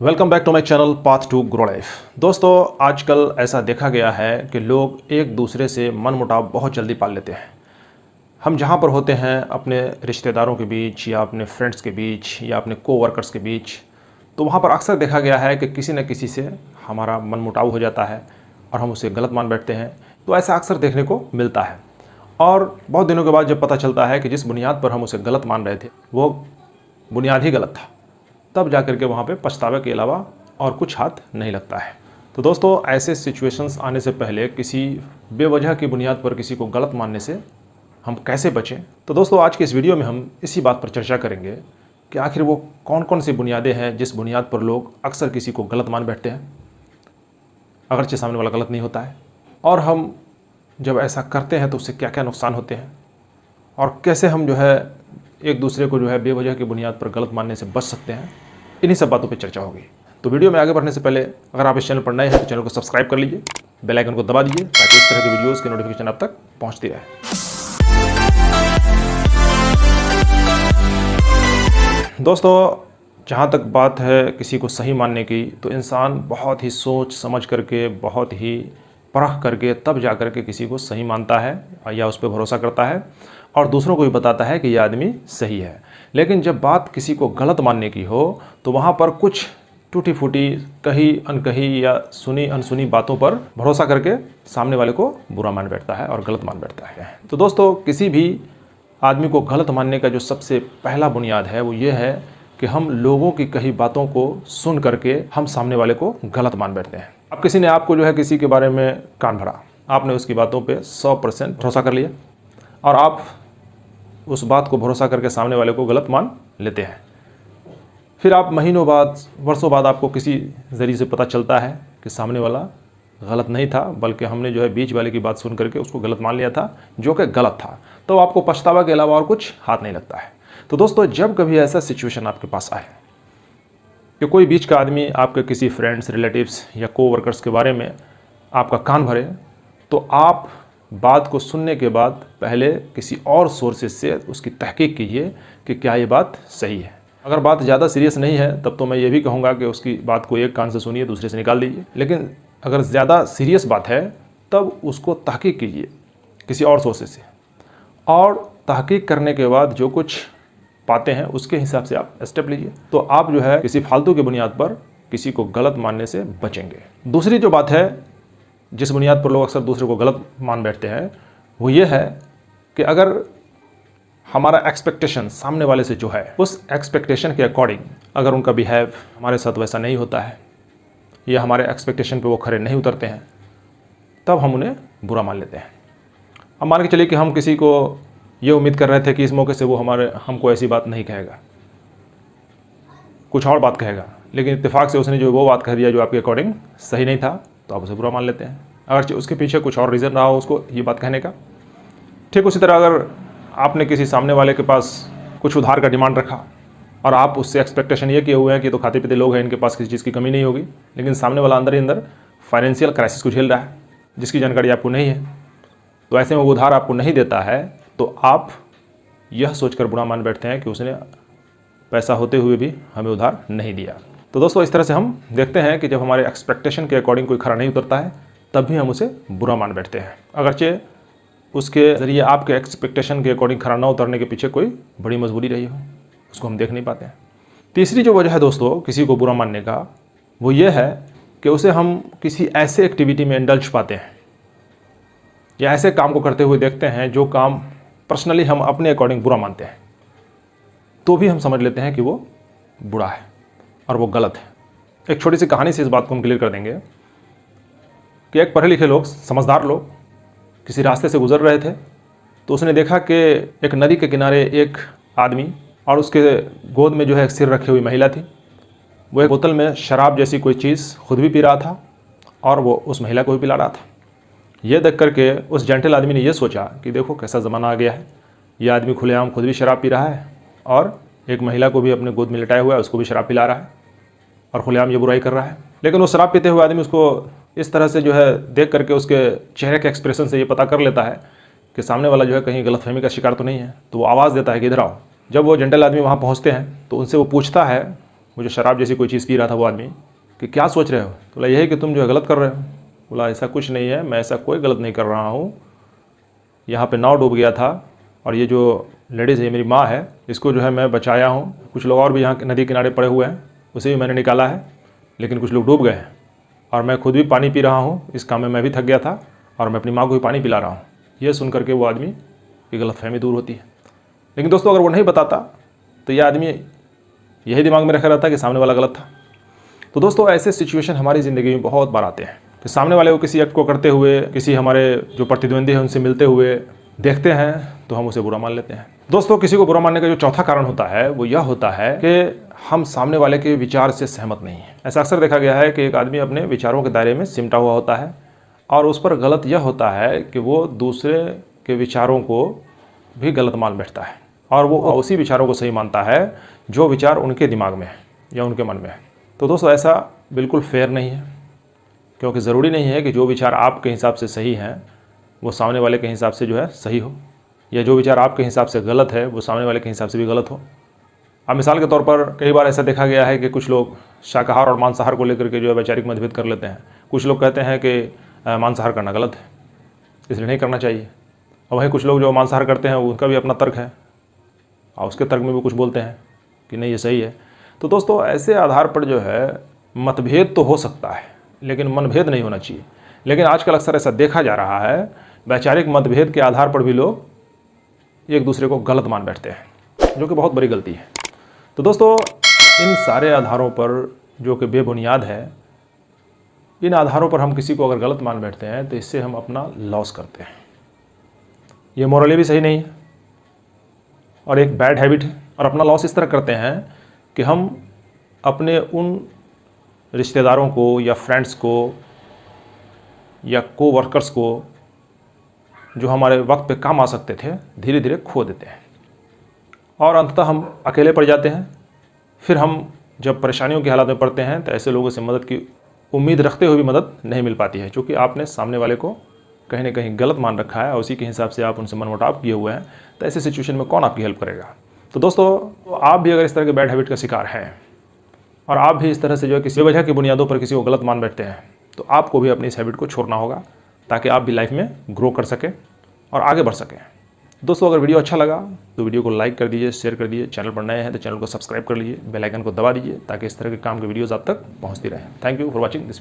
Welcome back to my channel path to grow life. दोस्तों, आजकल ऐसा देखा गया है कि लोग एक दूसरे से मनमुटाव बहुत जल्दी पाल लेते हैं। हम जहाँ पर होते हैं अपने रिश्तेदारों के बीच या अपने फ्रेंड्स के बीच या अपने कोवर्कर्स के बीच, तो वहाँ पर अक्सर देखा गया है कि किसी न किसी से हमारा मनमुटाव हो जाता है और हम उसे गलत मान बैठते हैं। तो ऐसा अक्सर देखने को मिलता है और बहुत दिनों के बाद जब पता चलता है कि जिस बुनियाद पर हम उसे गलत मान रहे थे वो बुनियाद ही गलत था, तब जाकर के वहाँ पे पछतावे के अलावा और कुछ हाथ नहीं लगता है। तो दोस्तों, ऐसे सिचुएशंस आने से पहले किसी बेवजह की बुनियाद पर किसी को गलत मानने से हम कैसे बचें। तो दोस्तों, आज के इस वीडियो में हम इसी बात पर चर्चा करेंगे कि आखिर वो कौन कौन सी बुनियादें हैं जिस बुनियाद पर लोग अक्सर किसी को गलत मान बैठते हैं, अगरचे सामने वाला गलत नहीं होता है, और हम जब ऐसा करते हैं तो उससे क्या क्या नुकसान होते हैं, और कैसे हम एक दूसरे को बेवजह की बुनियाद पर गलत मानने से बच सकते हैं। इन्हीं सब बातों पे चर्चा होगी। तो वीडियो में आगे बढ़ने से पहले अगर आप इस चैनल पर नए हैं तो चैनल को सब्सक्राइब कर लीजिए, बेल आइकन को दबा दीजिए ताकि इस तरह के वीडियोस की नोटिफिकेशन आप तक पहुंचती रहे। दोस्तों, जहाँ तक बात है किसी को सही मानने की, तो इंसान बहुत ही सोच समझ करके, बहुत ही परख करके तब जा कर के किसी को सही मानता है या उस पर भरोसा करता है और दूसरों को भी बताता है कि यह आदमी सही है। लेकिन जब बात किसी को गलत मानने की हो तो वहाँ पर कुछ टूटी फूटी, कही अनकही या सुनी अनसुनी बातों पर भरोसा करके सामने वाले को बुरा मान बैठता है और गलत मान बैठता है। तो दोस्तों, किसी भी आदमी को गलत मानने का जो सबसे पहला बुनियाद है वो ये है कि हम लोगों की कही बातों को सुन करके हम सामने वाले को गलत मान बैठते हैं। अब किसी ने आपको किसी के बारे में कान भरा, आपने उसकी बातों पे 100% भरोसा कर लिया और आप उस बात को भरोसा करके सामने वाले को गलत मान लेते हैं। फिर आप महीनों बाद, वर्षों बाद आपको किसी ज़रिए से पता चलता है कि सामने वाला गलत नहीं था, बल्कि हमने बीच वाले की बात सुन करके उसको गलत मान लिया था, जो कि गलत था। तो आपको पछतावा के अलावा और कुछ हाथ नहीं लगता है। तो दोस्तों, जब कभी ऐसा सिचुएशन आपके पास आए कि कोई बीच का आदमी आपके किसी फ्रेंड्स, रिलेटिव्स या कोवर्कर्स के बारे में आपका कान भरे, तो आप बात को सुनने के बाद पहले किसी और सोर्सेज से उसकी तहकीक कीजिए कि क्या ये बात सही है। अगर बात ज़्यादा सीरियस नहीं है तब तो मैं ये भी कहूँगा कि उसकी बात को एक कान से सुनिए, दूसरे से निकाल दीजिए। लेकिन अगर ज़्यादा सीरियस बात है तब उसको तहकीक कीजिए किसी और सोर्सेज से, और तहकीक करने के बाद जो कुछ पाते हैं उसके हिसाब से आप स्टेप लीजिए। तो आप किसी फालतू की बुनियाद पर किसी को गलत मानने से बचेंगे। दूसरी जो बात है जिस बुनियाद पर लोग अक्सर दूसरे को गलत मान बैठते हैं वो ये है कि अगर हमारा एक्सपेक्टेशन सामने वाले से उस एक्सपेक्टेशन के अकॉर्डिंग अगर उनका बिहेव हमारे साथ वैसा नहीं होता है या हमारे एक्सपेक्टेशन पे वो खरे नहीं उतरते हैं, तब हम उन्हें बुरा मान लेते हैं। अब मान के चलिए कि हम किसी को ये उम्मीद कर रहे थे कि इस मौके से वो हमको ऐसी बात नहीं कहेगा, कुछ और बात कहेगा, लेकिन इत्तेफाक से उसने वो बात कह दिया जो आपके अकॉर्डिंग सही नहीं था, तो आप उसे बुरा मान लेते हैं, अगर उसके पीछे कुछ और रीज़न रहा हो उसको ये बात कहने का। ठीक उसी तरह अगर आपने किसी सामने वाले के पास कुछ उधार का डिमांड रखा और आप उससे एक्सपेक्टेशन ये किए हुए हैं कि तो खाते पीते लोग हैं, इनके पास किसी चीज़ की कमी नहीं होगी, लेकिन सामने वाला अंदर ही अंदर फाइनेंशियल क्राइसिस को झेल रहा है जिसकी जानकारी आपको नहीं है, तो ऐसे में वो उधार आपको नहीं देता है, तो आप यह सोचकर बुरा मान बैठते हैं कि उसने पैसा होते हुए भी हमें उधार नहीं दिया। तो दोस्तों, इस तरह से हम देखते हैं कि जब हमारे एक्सपेक्टेशन के अकॉर्डिंग कोई खरा नहीं उतरता है तब भी हम उसे बुरा मान बैठते हैं, अगरचे उसके ज़रिए आपके एक्सपेक्टेशन के अकॉर्डिंग खरा ना उतरने के पीछे कोई बड़ी मजबूरी रही हो, उसको हम देख नहीं पाते हैं। तीसरी जो वजह है दोस्तों किसी को बुरा मानने का, वो ये है कि उसे हम किसी ऐसे एक्टिविटी में इंडल्ज पाते हैं या ऐसे काम को करते हुए देखते हैं जो काम पर्सनली हम अपने अकॉर्डिंग बुरा मानते हैं, तो भी हम समझ लेते हैं कि वो बुरा है और वो गलत है। एक छोटी सी कहानी से इस बात को हम क्लियर कर देंगे कि एक पढ़े लिखे लोग, समझदार लोग किसी रास्ते से गुजर रहे थे, तो उसने देखा कि एक नदी के किनारे एक आदमी और उसके गोद में एक सिर रखी हुई महिला थी। वो एक बोतल में शराब जैसी कोई चीज़ खुद भी पी रहा था और वो उस महिला को भी पिला रहा था। ये देख करके उस जेंटल आदमी ने यह सोचा कि देखो कैसा ज़माना आ गया है, ये आदमी खुलेआम खुद भी शराब पी रहा है और एक महिला को भी अपने गोद में लिटाया हुआ है, उसको भी शराब पिला रहा है और खुलेआम ये बुराई कर रहा है। लेकिन वो शराब पीते हुए आदमी उसको इस तरह से देख करके उसके चेहरे के एक्सप्रेशन से ये पता कर लेता है कि सामने वाला कहीं गलतफहमी का शिकार तो नहीं है, तो वो आवाज़ देता है कि इधर आओ। जब वो जेंटल आदमी वहाँ पहुँचते हैं तो उनसे वो पूछता है मुझे शराब जैसी कोई चीज़ पी रहा था वो आदमी, कि क्या सोच रहे हो? तो बोला यही कि तुम जो है गलत कर रहे हो। बोला ऐसा कुछ नहीं है, मैं ऐसा कोई गलत नहीं कर रहा हूँ। यहाँ पे नाव डूब गया था और ये जो लेडीज़ है, मेरी माँ है, इसको जो है मैं बचाया हूँ। कुछ लोग और भी यहाँ नदी किनारे पड़े हुए हैं, उसे भी मैंने निकाला है, लेकिन कुछ लोग डूब गए हैं और मैं खुद भी पानी पी रहा हूँ। इस काम में मैं भी थक गया था और मैं अपनी माँ को भी पानी पिला रहा हूँ। ये सुन करके वो आदमी की गलतफहमी दूर होती है। लेकिन दोस्तों, अगर वो नहीं बताता तो ये आदमी यही दिमाग में रखा रहता कि सामने वाला गलत था। तो दोस्तों, ऐसे सिचुएशन हमारी ज़िंदगी में बहुत बार आते हैं कि सामने वाले को किसी एक्ट को करते हुए, किसी हमारे जो प्रतिद्वंदी हैं उनसे मिलते हुए देखते हैं तो हम उसे बुरा मान लेते हैं। दोस्तों, किसी को बुरा मानने का जो चौथा कारण होता है वो यह होता है कि हम सामने वाले के विचार से सहमत नहीं हैं। ऐसा अक्सर देखा गया है कि एक आदमी अपने विचारों के दायरे में सिमटा हुआ होता है और उस पर गलत यह होता है कि वो दूसरे के विचारों को भी गलत मान बैठता है और वो उसी विचारों को सही मानता है जो विचार उनके दिमाग में है या उनके मन में है। तो दोस्तों, ऐसा बिल्कुल फेयर नहीं है, क्योंकि ज़रूरी नहीं है कि जो विचार आपके हिसाब से सही हैं वो सामने वाले के हिसाब से जो है सही हो, या जो विचार आपके हिसाब से गलत है वो सामने वाले के हिसाब से भी गलत हो। अब मिसाल के तौर पर कई बार ऐसा देखा गया है कि कुछ लोग शाकाहार और मांसाहार को लेकर के जो है वैचारिक मतभेद कर लेते हैं। कुछ लोग कहते हैं कि मांसाहार करना गलत है, इसलिए नहीं करना चाहिए, और वहीं कुछ लोग जो मांसाहार करते हैं उनका भी अपना तर्क है और उसके तर्क में भी कुछ बोलते हैं कि नहीं ये सही है। तो दोस्तों, ऐसे आधार पर जो है मतभेद तो हो सकता है लेकिन मनभेद नहीं होना चाहिए। लेकिन आजकल अक्सर ऐसा देखा जा रहा है, वैचारिक मतभेद के आधार पर भी लोग एक दूसरे को गलत मान बैठते हैं, जो कि बहुत बड़ी गलती है। तो दोस्तों, इन सारे आधारों पर जो कि बेबुनियाद है, इन आधारों पर हम किसी को अगर गलत मान बैठते हैं तो इससे हम अपना लॉस करते हैं। ये मोरली भी सही नहीं है और एक बैड हैबिट है। और अपना लॉस इस तरह करते हैं कि हम अपने उन रिश्तेदारों को या फ्रेंड्स को या कोवर्कर्स को जो हमारे वक्त पे काम आ सकते थे, धीरे धीरे खो देते हैं और अंततः हम अकेले पड़ जाते हैं। फिर हम जब परेशानियों की हालत में पड़ते हैं तो ऐसे लोगों से मदद की उम्मीद रखते हुए भी मदद नहीं मिल पाती है, क्योंकि आपने सामने वाले को कहीं ना कहीं गलत मान रखा है और उसी के हिसाब से आप उनसे मनमुटाव किए हुए हैं। तो ऐसे सिचुएशन में कौन आपकी हेल्प करेगा? तो दोस्तों, आप भी अगर इस तरह के बैड हैबिट का शिकार हैं और आप भी इस तरह से जो है किसी वजह की बुनियादों पर किसी को गलत मान बैठते हैं, तो आपको भी अपनी इस हैबिट को छोड़ना होगा ताकि आप भी लाइफ में ग्रो कर सकें और आगे बढ़ सकें। दोस्तों, अगर वीडियो अच्छा लगा तो वीडियो को लाइक कर दीजिए, शेयर कर दीजिए। चैनल पर नए हैं तो चैनल को सब्सक्राइब कर लीजिए, बेल आइकन को दबा दीजिए ताकि इस तरह के काम के वीडियोज़ आप तक पहुँचती रहें। Thank you for watching this video.